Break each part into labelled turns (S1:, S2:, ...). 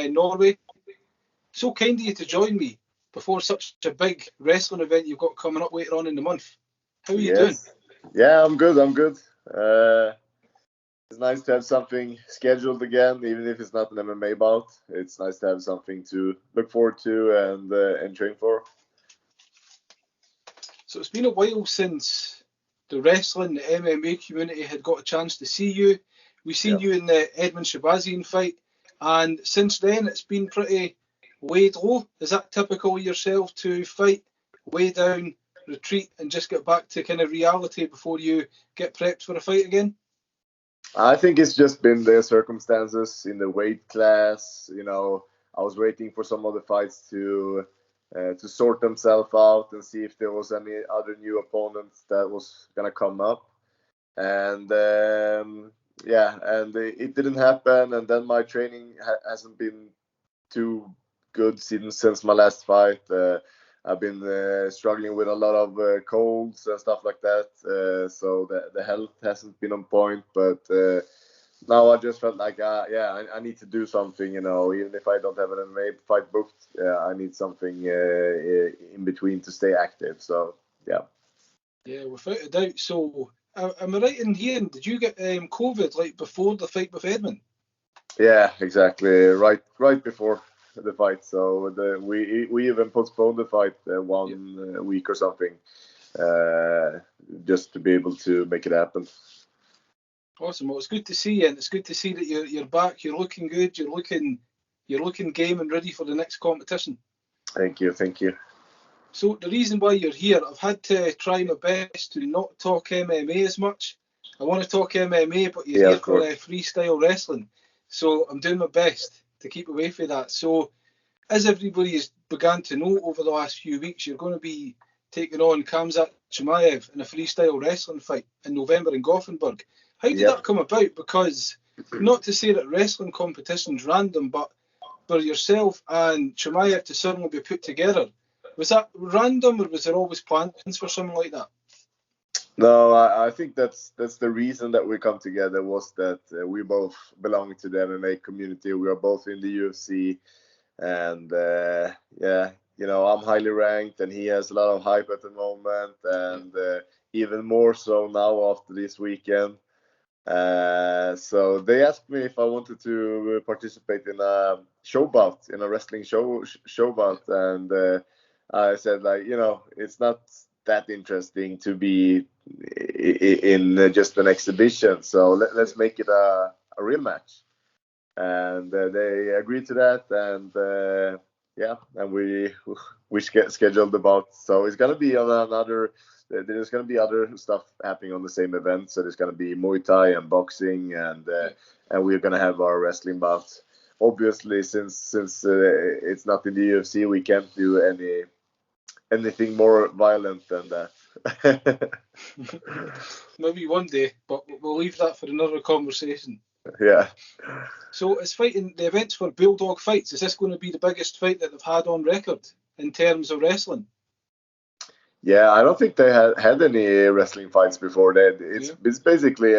S1: Norway. So kind of you to join me before such a big wrestling event you've got coming up later on in the month. How are you doing?
S2: Yeah, I'm good. It's nice to have something scheduled again, even if it's not an MMA bout. It's nice to have something to look forward to and train for.
S1: So it's been a while since the wrestling, the MMA community had got a chance to see you. We've seen you in the Edmund Shabazian fight, and since then it's been pretty laid low. Is that typical of yourself to fight, lay down, retreat, and just get back to kind of reality before you get prepped for a fight again?
S2: I think it's just been the circumstances in the weight class. I was waiting for some of the fights to sort themselves out and see if there was any other new opponents that was gonna come up. And it didn't happen. And then my training hasn't been too good since my last fight. I've been struggling with a lot of colds and stuff like that, so the health hasn't been on point. But now I just felt like, I need to do something. Even if I don't have an MMA fight booked, I need something in between to stay active. So yeah.
S1: Yeah, without a doubt. So am I right in hearing, did you get COVID like before the fight with Edmund?
S2: Yeah, exactly. Right before the fight. So we even postponed the fight 1 week or something, just to be able to make it happen.
S1: Awesome. Well, it's good to see you, and it's good to see that you're back. You're looking good. You're looking game and ready for the next competition.
S2: Thank you.
S1: So the reason why you're here, I've had to try my best to not talk MMA as much. I want to talk MMA, but you're here for freestyle wrestling. So I'm doing my best to keep away from that. So as everybody has begun to know over the last few weeks, you're going to be taking on Khamzat Chimaev in a freestyle wrestling fight in November in Gothenburg. How did that come about? Because not to say that wrestling competition's random, but for yourself and Chimaev to suddenly be put together, was that random, or was there always plans for something like that?
S2: No, I think that's the reason that we come together, was that we both belong to the MMA community. We are both in the UFC, and I'm highly ranked, and he has a lot of hype at the moment, and even more so now after this weekend. So they asked me if I wanted to participate in a show bout, in a wrestling show bout, and I said, it's not that interesting to be in just an exhibition, so let's make it a real match. And they agreed to that, and and we scheduled the bout. So it's gonna be on another. There's gonna be other stuff happening on the same event. So there's gonna be Muay Thai and boxing, and we're gonna have our wrestling bout. Obviously, since it's not in the UFC, we can't do anything more violent than that.
S1: Maybe one day, but we'll leave that for another conversation.
S2: Yeah.
S1: So it's fighting, the events for Bulldog fights. Is this going to be the biggest fight that they've had on record in terms of wrestling?
S2: Yeah, I don't think they had any wrestling fights before that. It's basically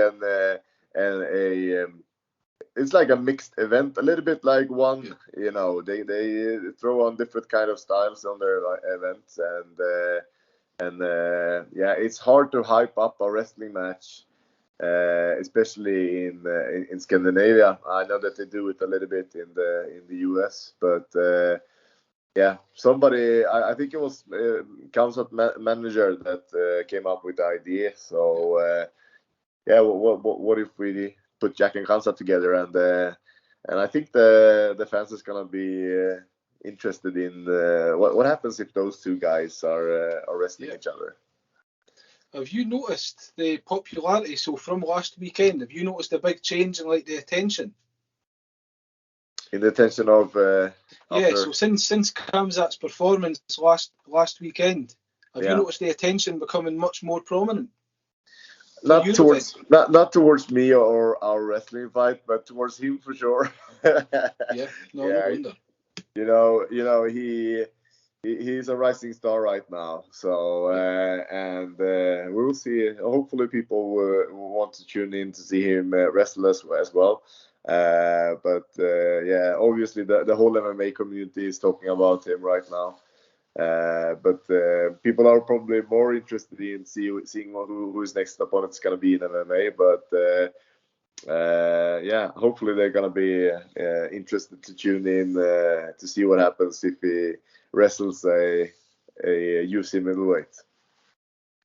S2: it's like a mixed event, a little bit like one. They throw on different kind of styles on their events, and it's hard to hype up a wrestling match, especially in Scandinavia. I know that they do it a little bit in the US, but somebody, I think it was Khamzat manager that came up with the idea. So what if we put Jack and Khamzat together, and I think the fans is gonna be interested in what happens if those two guys are wrestling each other.
S1: Have you noticed the popularity? So from last weekend, have you noticed a big change in like the attention?
S2: In the attention of
S1: so since Khamzat's performance last weekend, have you noticed the attention becoming much more prominent?
S2: Not towards me or our wrestling fight, but towards him for sure.
S1: No wonder.
S2: He's a rising star right now. So and we will see. Hopefully, people will want to tune in to see him wrestle as well. Yeah, obviously the whole MMA community is talking about him right now. But people are probably more interested in seeing who his next opponent is going to be in MMA. But yeah, hopefully they're going to be interested to tune in to see what happens if he wrestles a UFC middleweight.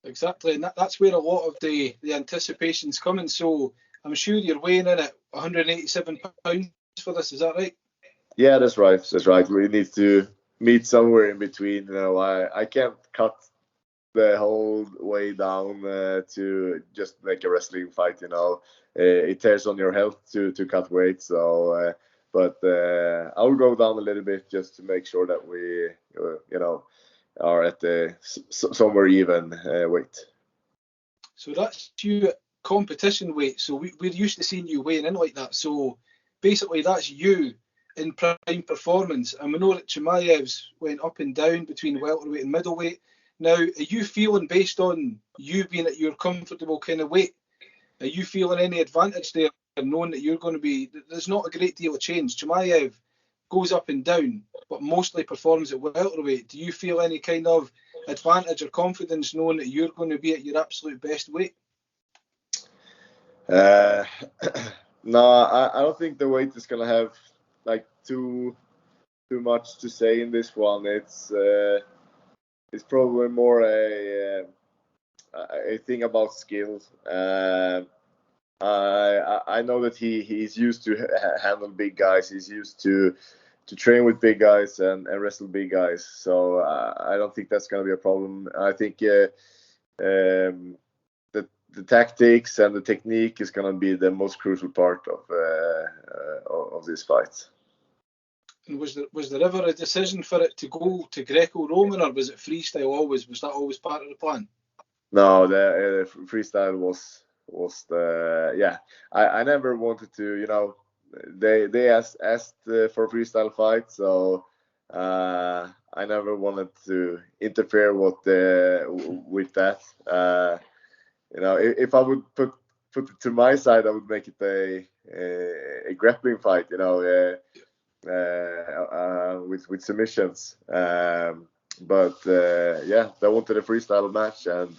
S1: Exactly, and that's where a lot of the anticipation's coming. So I'm sure you're weighing in at 187 pounds for this. Is that right?
S2: Yeah, that's right. That's right. We need to meet somewhere in between. You know, I can't cut the whole way down to just make a wrestling fight. You know, it tears on your health to cut weight. So, but I will go down a little bit just to make sure that we, you know, are at the somewhere even weight.
S1: So that's you at competition weight. So we're used to seeing you weighing in like that. So basically, that's you in prime performance. And we know that Chimaev's went up and down between welterweight and middleweight. Now, are you feeling, based on you being at your comfortable kind of weight, are you feeling any advantage there, knowing that you're going to be, there's not a great deal of change? Chimaev goes up and down, but mostly performs at welterweight. Do you feel any kind of advantage or confidence knowing that you're going to be at your absolute best weight?
S2: No, I don't think the weight is going to have like too much to say in this one. It's probably more a thing about skills. I know that he's used to handle big guys. He's used to train with big guys and wrestle big guys. So I don't think that's going to be a problem. I think the tactics and the technique is going to be the most crucial part of this fight.
S1: And was there ever a decision for it to go to Greco-Roman, or was it freestyle always? Was that always part of the plan?
S2: No, the freestyle was the, yeah. I never wanted to, you know, they asked for a freestyle fight, so I never wanted to interfere with that. You know, if I would put it to my side, I would make it a grappling fight, you know, with submissions. But yeah, they wanted a freestyle match, and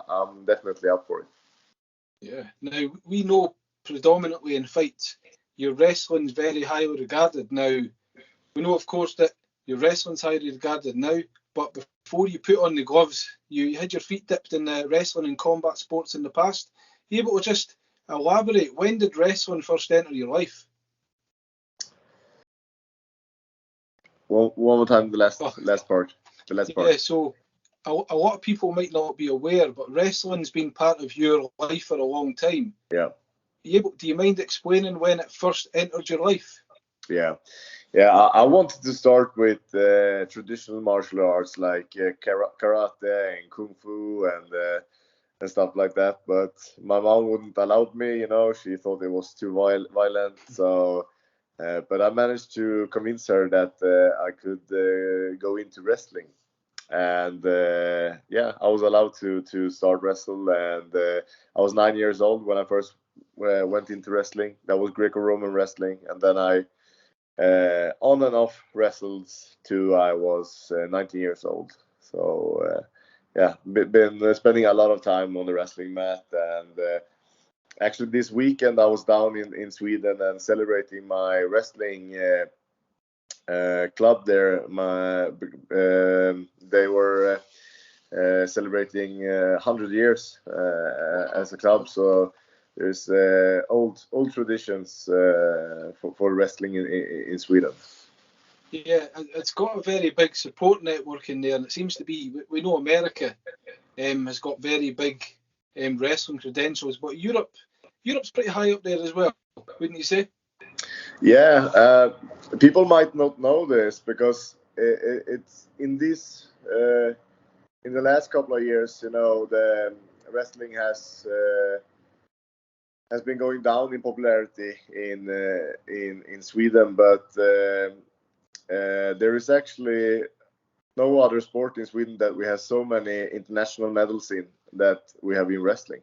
S2: I'm definitely up for it.
S1: Yeah. Now, we know predominantly in fights, your wrestling's very highly regarded. Now, we know, of course, that your wrestling's highly regarded now, but before you put on the gloves, you had your feet dipped in wrestling and combat sports in the past. Are you able to just elaborate? When did wrestling first enter your life?
S2: One more time, the last part.
S1: Yeah, so a lot of people might not be aware, but wrestling's been part of your life for a long time.
S2: Yeah.
S1: Do you mind explaining when it first entered your life?
S2: Yeah. I wanted to start with traditional martial arts like karate and kung fu and stuff like that, but my mom wouldn't allow me. You know, she thought it was too violent. So, but I managed to convince her that I could go into wrestling. And yeah, I was allowed to start wrestle, and I was 9 years old when I first went into wrestling. That was Greco-Roman wrestling, and then I on and off wrestled till I was 19 years old. So yeah, been spending a lot of time on the wrestling mat, and actually this weekend I was down in Sweden and celebrating my wrestling club there. They were celebrating 100 years as a club, so there's old traditions for wrestling in Sweden.
S1: Yeah, it's got a very big support network in there, and it seems to be, we know America has got very big wrestling credentials, but Europe's pretty high up there as well, wouldn't you say?
S2: Yeah, people might not know this because it's in this in the last couple of years, you know, the wrestling has been going down in popularity in Sweden, but there is actually no other sport in Sweden that we have so many international medals in that we have in wrestling.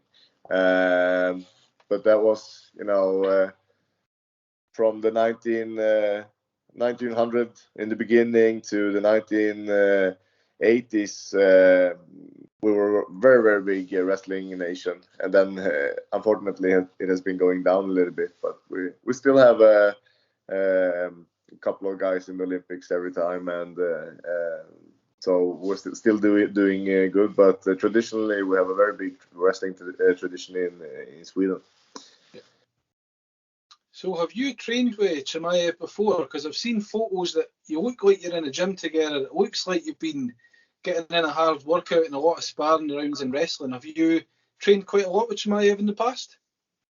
S2: But that was, you know, from the 1900 in the beginning to the 1980s, we were very, very big wrestling nation. And then, unfortunately, it has been going down a little bit. But we still have a couple of guys in the Olympics every time. And so we're still doing good. But traditionally, we have a very big wrestling tradition in Sweden.
S1: So have you trained with Chimaev before? Because I've seen photos that you look like you're in a gym together. It looks like you've been getting in a hard workout and a lot of sparring rounds in wrestling. Have you trained quite a lot with Chimaev in the past?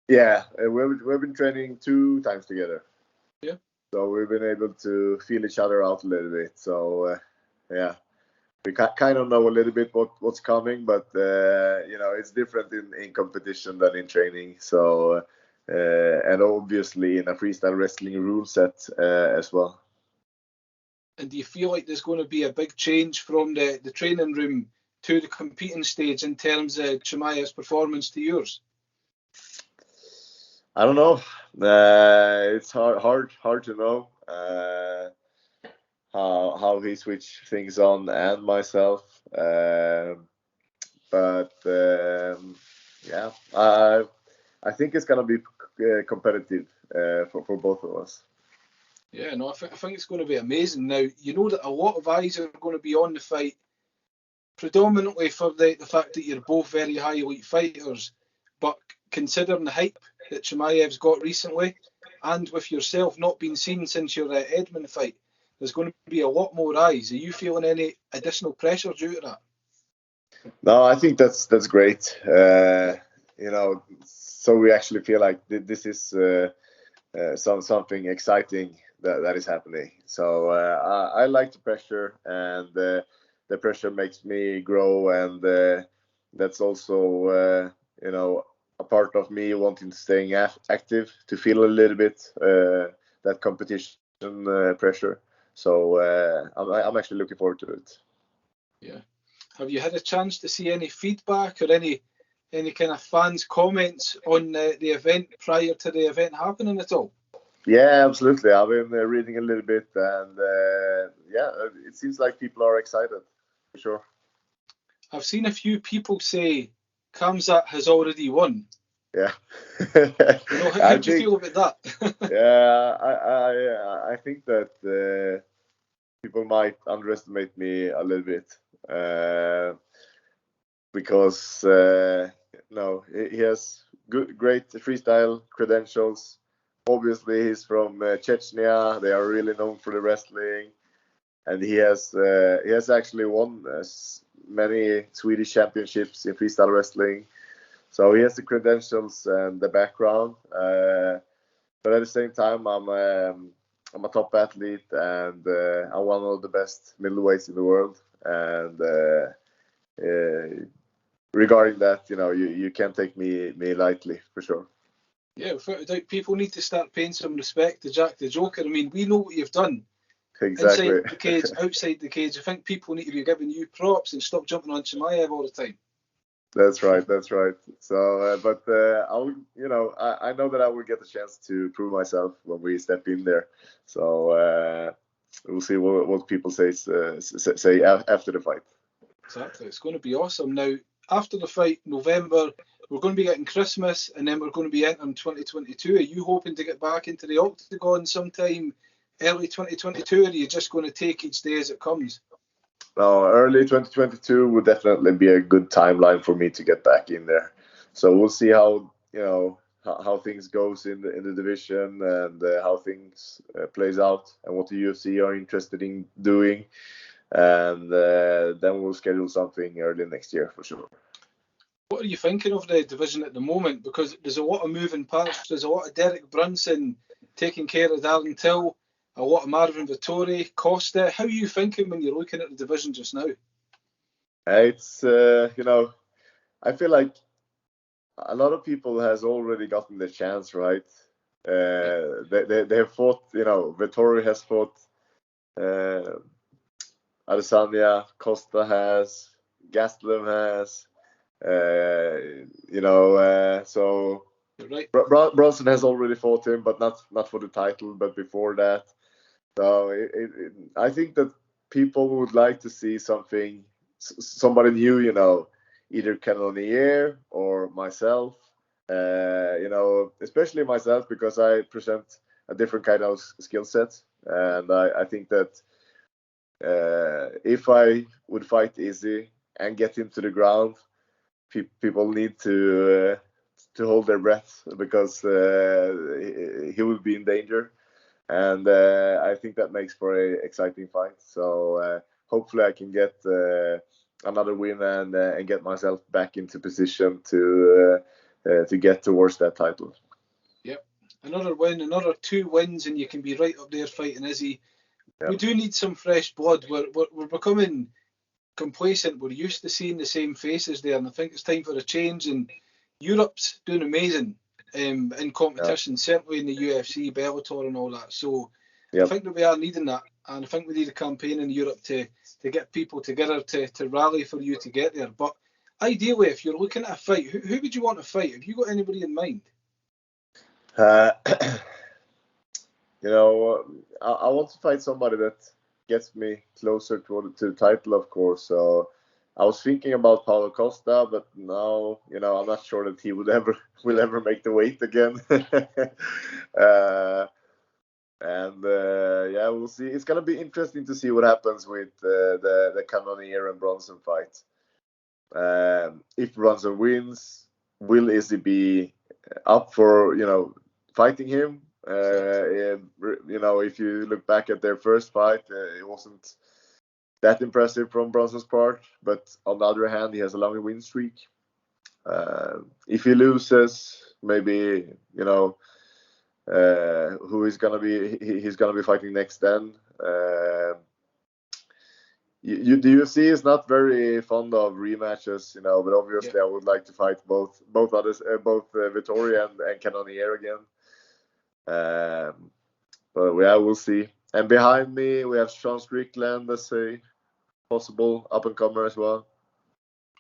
S2: Yeah, we've been training 2 times together.
S1: Yeah.
S2: So we've been able to feel each other out a little bit. So yeah, we kind of know a little bit what's coming, but it's different in competition than in training. So and obviously in a freestyle wrestling rule set as well.
S1: And do you feel like there's going to be a big change from the training room to the competing stage in terms of Chimaev's performance to yours?
S2: I don't know. It's hard to know how he switched things on and myself. But yeah, I think it's gonna be competitive for both of us.
S1: Yeah, no, I think it's going to be amazing. Now, you know that a lot of eyes are going to be on the fight, predominantly for the fact that you're both very high elite fighters, but considering the hype that Chimaev's got recently, and with yourself not being seen since your Edmund fight, there's going to be a lot more eyes. Are you feeling any additional pressure due to that?
S2: No, I think that's great. So we actually feel like this is something exciting that is happening. So I like the pressure, and the pressure makes me grow, and that's also a part of me wanting to staying active, to feel a little bit that competition pressure. So I'm actually looking forward to it.
S1: Yeah. Have you had a chance to see any feedback or any kind of fans' comments on the event prior to the event happening at all?
S2: Yeah, absolutely. I've been reading a little bit, and it seems like people are excited, for sure.
S1: I've seen a few people say Khamzat has already won.
S2: Yeah.
S1: How do you feel about that?
S2: Yeah, I think that people might underestimate me a little bit because he has great freestyle credentials. Obviously, he's from Chechnya. They are really known for the wrestling, and he has actually won many Swedish championships in freestyle wrestling. So he has the credentials and the background. But at the same time, I'm a top athlete, and I'm one of the best middleweights in the world. And regarding that, you can't take me lightly, for sure.
S1: Yeah, without a doubt, people need to start paying some respect to Jack the Joker. I mean, we know what you've done.
S2: Exactly.
S1: Inside the cage, outside the cage. I think people need to be giving you props and stop jumping on Chimaev all the time.
S2: That's right. So, but I know that I will get a chance to prove myself when we step in there. So we'll see what people say after the fight.
S1: Exactly, it's going to be awesome. Now, after the fight, November, we're going to be getting Christmas, and then we're going to be entering 2022. Are you hoping to get back into the octagon sometime early 2022, or are you just going to take each day as it comes?
S2: No, early 2022 would definitely be a good timeline for me to get back in there. So we'll see how things goes in the division, and how things plays out, and what the UFC are interested in doing, and then we'll schedule something early next year for sure.
S1: What are you thinking of the division at the moment? Because there's a lot of moving parts. There's a lot of Derek Brunson taking care of Darren Till, a lot of Marvin Vittori, Costa. How are you thinking when you're looking at the division just now?
S2: It's I feel like a lot of people has already gotten the chance, right? They have fought. Vittori has fought. Adesanya, Costa has, Gastelum has. So
S1: You're right.
S2: Bronson has already fought him, but not for the title, but before that. So I think that people would like to see somebody new, either Cannonier or myself. Especially myself, because I present a different kind of skill set, and I think that if I would fight Izzy and get him to the ground, people need to hold their breath, because he will be in danger, and I think that makes for an exciting fight. So hopefully I can get another win and get myself back into position to get towards that title.
S1: Yep, another win, another 2 wins, and you can be right up there fighting Izzy. Yep. We do need some fresh blood. We're becoming complacent. We're used to seeing the same faces there, and I think it's time for a change. And Europe's doing amazing in competition, certainly in the UFC, Bellator, and all that. So I think that we are needing that, and I think we need a campaign in Europe to get people together to rally for you to get there. But ideally, if you're looking at a fight, who would you want to fight? Have you got anybody in mind?
S2: I want to fight somebody that gets me closer to the title, of course. So I was thinking about Paulo Costa, but now, I'm not sure that he will ever make the weight again. We'll see. It's gonna be interesting to see what happens with the Cannonier and Bronson fight. If Bronson wins, will Izzy be up for fighting him? If you look back at their first fight, it wasn't that impressive from Bronson's part, but on the other hand, he has a long win streak. If he loses, maybe who is gonna be he's gonna be fighting next then. The UFC is not very fond of rematches, but obviously I would like to fight both Vittori and Cannonier again. But we'll see. And behind me we have Sean Strickland as a possible up and comer as well.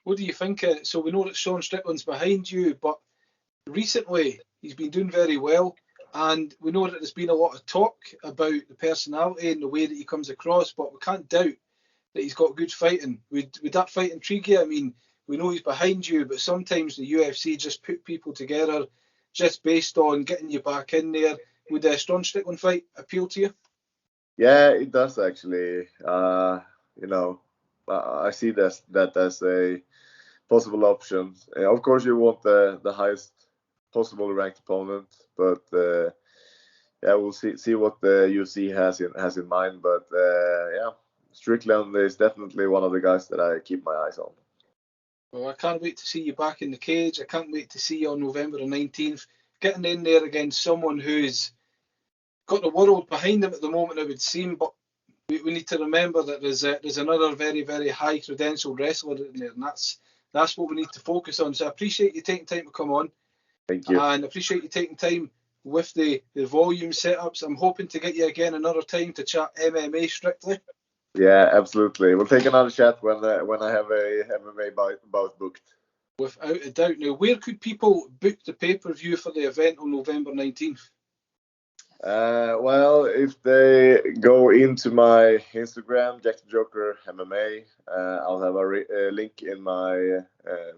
S1: What do you think? So we know that Sean Strickland's behind you, but recently he's been doing very well, and we know that there's been a lot of talk about the personality and the way that he comes across, but we can't doubt that he's got good fighting. Would that fight intrigue you? I mean, we know he's behind you, but sometimes the UFC just put people together just based on getting you back in there. Would the Sean Strickland fight appeal to you?
S2: Yeah, it does actually. I see that as a possible option. Of course, you want the highest possible ranked opponent, but we'll see what the UFC has in mind. But Strickland is definitely one of the guys that I keep my eyes on.
S1: Well, I can't wait to see you back in the cage. I can't wait to see you on November the 19th, getting in there against someone who's got the world behind him at the moment, it would seem. But we need to remember that there's another very, very high credentialed wrestler in there, and that's what we need to focus on. So I appreciate you taking time to come on.
S2: Thank you.
S1: And I appreciate you taking time with the volume setups. I'm hoping to get you again another time to chat MMA strictly.
S2: Yeah, absolutely. We'll take another chat when I have a MMA bout booked.
S1: Without a doubt. Now, where could people book the pay-per-view for the event on November 19th?
S2: Well, if they go into my Instagram, Jack the Joker MMA, I'll have a link in my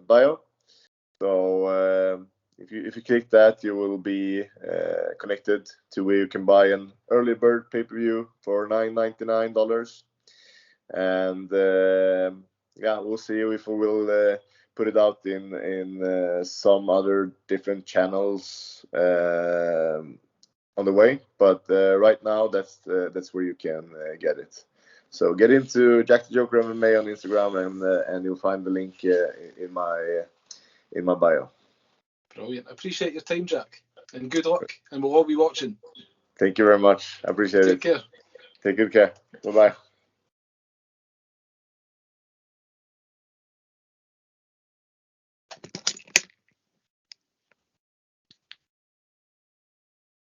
S2: bio. So if you click that, you will be connected to where you can buy an early bird pay-per-view for $9.99. And we'll see if we will put it out in some other different channels on the way. But right now, that's where you can get it. So get into Jack the Joker MMA on Instagram, and you'll find the link in my bio.
S1: Brilliant. I appreciate your time, Jack, and good luck. And we'll all be watching.
S2: Thank you very much. I appreciate it.
S1: Take care.
S2: Take good care. Bye-bye.